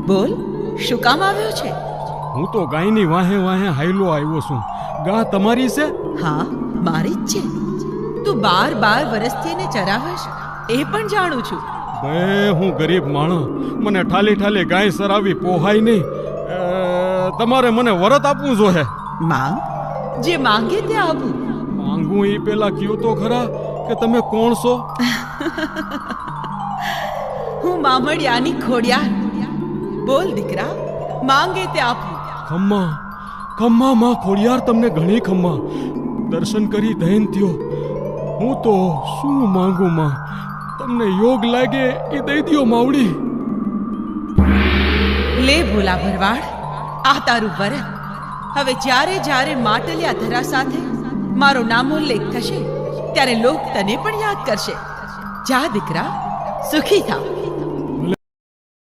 બોલ, શું કામ આવ્યો છે? હું તો ગાયની વાહે વાહે હાયલો આવ્યો છું. ગા તમારી છે? હા, મારી જ છે. તું 12 વર્ષથી એને ચરાવશ એ પણ જાણું છું. બે હું ગરીબ માણસ, મને ઠાલી ઠાલી ગાય સરાવી પોહાય નહીં. તમારે મને વરત આપવું જોઈએ. માંગ, જે માંગે તે આપું. માંગું એ પેલા કયો તો ખરા કે તમે કોણ છો? હું મામડિયાની ખોડિયાર. બોલ દીકરા, માંગે તે આપું. ખમ્મા ખમ્મા માં ખોડિયાર, તમને ઘણી ખમ્મા. દર્શન કરી દૈન થયો. હું તો શું માંગુ માં, તમને યોગ લાગે એ દઈ દ્યો માવડી. લે ભોલા ભરવાડ, આ તારું વરત. હવે જ્યારે જ્યારે માટલિયા ધરા સાથે મારો નામોલ્લેખ થશે ત્યારે લોક તને પણ યાદ કરશે. જા દીકરા, સુખી થા.